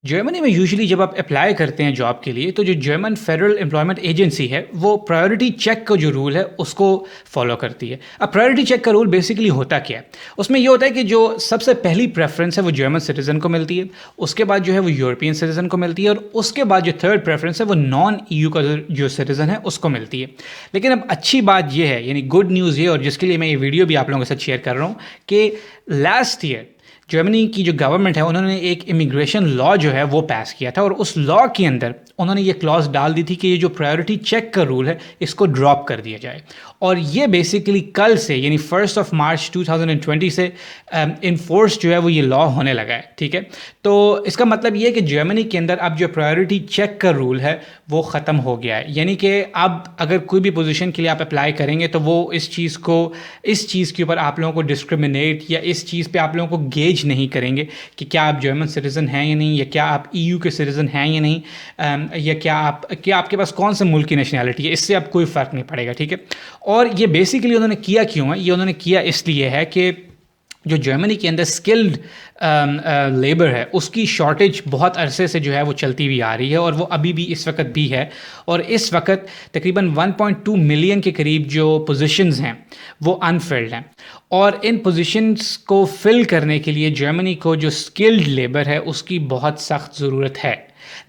جرمنی میں یوزلی جب آپ اپلائی کرتے ہیں جاب کے لیے تو جو جرمن فیڈرل امپلائمنٹ ایجنسی ہے وہ پرائیورٹی چیک کا جو رول ہے اس کو فالو کرتی ہے. اب پرائیورٹی چیک کا رول بیسیکلی ہوتا کیا ہے؟ اس میں یہ ہوتا ہے کہ جو سب سے پہلی پریفرنس ہے وہ جرمن سٹیزن کو ملتی ہے، اس کے بعد جو ہے وہ یورپین سٹیزن کو ملتی ہے، اور اس کے بعد جو تھرڈ پریفرنس ہے وہ نان ای یو کا جو سٹیزن ہے اس کو ملتی ہے. لیکن اب اچھی بات یہ ہے، یعنی گڈ نیوز یہ، اور جس کے لیے میں یہ ویڈیو بھی آپ لوگوں کے ساتھ شیئر کر رہا ہوں، کہ لاسٹ ایئر جرمنی کی جو گورنمنٹ ہے انہوں نے ایک امیگریشن لا جو ہے وہ پاس کیا تھا، اور اس لا کے اندر انہوں نے یہ کلاس ڈال دی تھی کہ یہ جو پرائیورٹی چیک کا رول ہے اس کو ڈراپ کر دیا جائے. اور یہ بیسیکلی کل سے یعنی 1 مارچ 2020 سے انفورس جو ہے وہ یہ لا ہونے لگا ہے. ٹھیک ہے، تو اس کا مطلب یہ ہے کہ جرمنی کے اندر اب جو پرائیورٹی چیک کا رول ہے وہ ختم ہو گیا ہے. یعنی کہ اب اگر کوئی بھی پوزیشن کے لیے آپ اپلائی کریں گے تو وہ اس چیز کے اوپر آپ لوگوں کو ڈسکرمنیٹ یا اس چیز پہ آپ لوگوں کو گیج نہیں کریں گے کہ کیا آپ جرمن سٹیزن ہیں یا نہیں، یا کیا آپ ای یو کے سٹیزن ہیں یا نہیں، یا کیا آپ کے پاس کون سے ملک کی نیشنلٹی ہے. اس سے اب کوئی فرق نہیں پڑے گا. ٹھیک ہے، اور یہ بیسیکلی انہوں نے کیا کیوں ہے؟ یہ انہوں نے کیا اس لیے ہے کہ جو جرمنی کے اندر اسکلڈ لیبر ہے اس کی شارٹیج بہت عرصے سے جو ہے وہ چلتی ہوئی آ رہی ہے، اور وہ ابھی بھی اس وقت بھی ہے. اور اس وقت تقریباً 1.2 ملین کے قریب جو پوزیشنز ہیں وہ انفلڈ ہیں، اور ان پوزیشنز کو فل کرنے کے لیے جرمنی کو جو اسکلڈ لیبر ہے اس کی بہت سخت ضرورت ہے.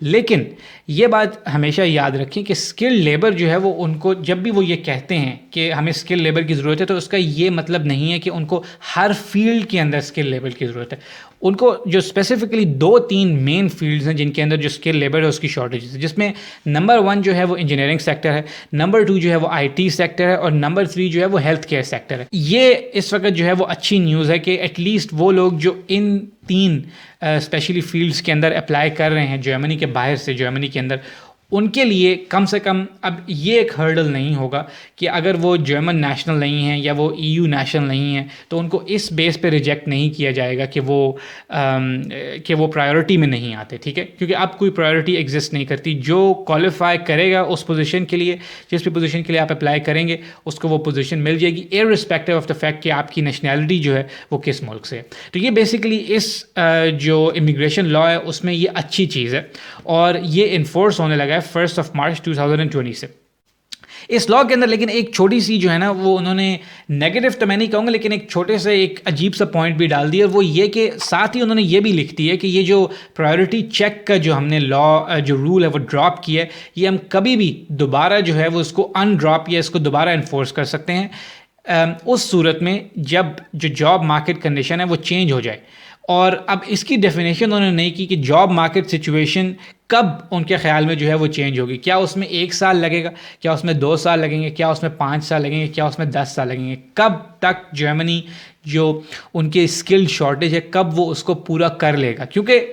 لیکن یہ بات ہمیشہ یاد رکھیں کہ اسکل لیبر جو ہے وہ ان کو جب بھی وہ یہ کہتے ہیں کہ ہمیں اسکل لیبر کی ضرورت ہے تو اس کا یہ مطلب نہیں ہے کہ ان کو ہر فیلڈ کے اندر اسکل لیبر کی ضرورت ہے. ان کو جو اسپیسیفکلی 2-3 مین فیلڈز ہیں جن کے اندر جو اسکل لیبر ہے اس کی شارٹیج ہے، جس میں نمبر 1 جو ہے وہ انجینئرنگ سیکٹر ہے، نمبر 2 جو ہے وہ آئی ٹی سیکٹر ہے، اور نمبر 3 جو ہے وہ ہیلتھ کیئر سیکٹر ہے. یہ اس وقت جو ہے وہ اچھی نیوز ہے کہ ایٹ لیسٹ وہ لوگ جو ان 3 اسپیشلی فیلڈز کے اندر اپلائی کر رہے ہیں جرمنی کے باہر سے جرمنی کے اندر، ان کے لیے کم سے کم اب یہ ایک ہرڈل نہیں ہوگا کہ اگر وہ جرمن نیشنل نہیں ہیں یا وہ ای یو نیشنل نہیں ہیں تو ان کو اس بیس پہ ریجیکٹ نہیں کیا جائے گا کہ وہ پرائیورٹی میں نہیں آتے. ٹھیک ہے، کیونکہ اب کوئی پرائیورٹی ایگزسٹ نہیں کرتی. جو کوالیفائی کرے گا اس پوزیشن کے لیے، جس بھی پوزیشن کے لیے آپ اپلائی کریں گے اس کو وہ پوزیشن مل جائے گی ارسپیکٹیو آف دا فیکٹ کہ آپ کی نیشنلٹی جو ہے وہ کس ملک سے ہے. تو یہ بیسیکلی اس جو امیگریشن لا ہے اس میں یہ اچھی چیز ہے، اور یہ انفورس ہونے لگا ہے 1 مارچ 2020 سے. اس لا کے اندر لیکن ایک چھوٹی سی جو ہے نا وہ انہوں نے نیگیٹو تو میں نہیں کہوں گا، لیکن ایک چھوٹے سے ایک عجیب سا پوائنٹ بھی ڈال دیا، اور وہ یہ کہ ساتھ ہی انہوں نے یہ بھی لکھ دی ہے کہ یہ جو پرائیورٹی چیک کا جو ہم نے لا جو رول ہے وہ ڈراپ کیا ہے، یہ ہم کبھی بھی دوبارہ جو ہے وہ اس کو ان ڈراپ یا اس کو دوبارہ انفورس کر سکتے ہیں اس صورت میں جب جو جاب مارکیٹ کنڈیشن ہے وہ چینج ہو جائے. اور اب اس کی ڈیفینیشن انہوں نے نہیں کی کہ جاب مارکیٹ سچویشن کب ان کے خیال میں جو ہے وہ چینج ہوگی. کیا اس میں 1 سال لگے گا، کیا اس میں 2 سال لگیں گے، کیا اس میں 5 سال لگیں گے، کیا اس میں 10 سال لگیں گے؟ کب تک جرمنی جو ان کے اسکل شارٹیج ہے کب وہ اس کو پورا کر لے گا؟ کیونکہ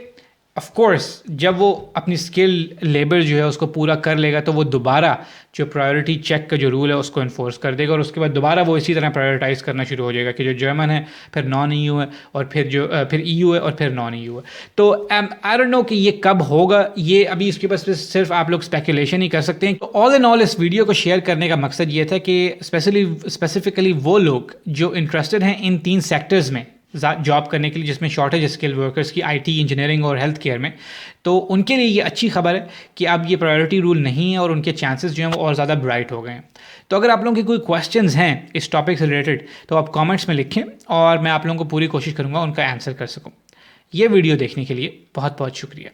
آف کورس جب وہ اپنی اسکل لیبر جو ہے اس کو پورا کر لے گا تو وہ دوبارہ جو پرائیورٹی چیک کا جو رول ہے اس کو انفورس کر دے گا، اور اس کے بعد دوبارہ وہ اسی طرح پرائیورٹائز کرنا شروع ہو جائے گا کہ جو جرمن ہے پھر نان ای یو ہے، اور پھر ای یو ہے، اور پھر نان ای یو ہے. تو آئی ڈونٹ نو کہ یہ کب ہوگا، یہ ابھی اس کے پاس صرف آپ لوگ اسپیکولیشن ہی کر سکتے ہیں. تو آل ان آل اس ویڈیو کو شیئر کرنے کا مقصد یہ تھا کہ اسپیسیفکلی وہ لوگ جو انٹرسٹڈ ہیں ان 3 سیکٹرز میں جاب کرنے کے لیے جس میں شارٹیج اسکل ورکرز کی آئی ٹی، انجینئرنگ اور ہیلتھ کیئر میں، تو ان کے لیے یہ اچھی خبر ہے کہ اب یہ پرائیورٹی رول نہیں ہے اور ان کے چانسز جو ہیں وہ اور زیادہ برائٹ ہو گئے ہیں. تو اگر آپ لوگوں کی کوئی کویسچنز ہیں اس ٹاپک سے ریلیٹڈ تو آپ کامنٹس میں لکھیں، اور میں آپ لوگوں کو پوری کوشش کروں گا ان کا آنسر کر سکوں. یہ ویڈیو دیکھنے کے لیے بہت بہت شکریہ.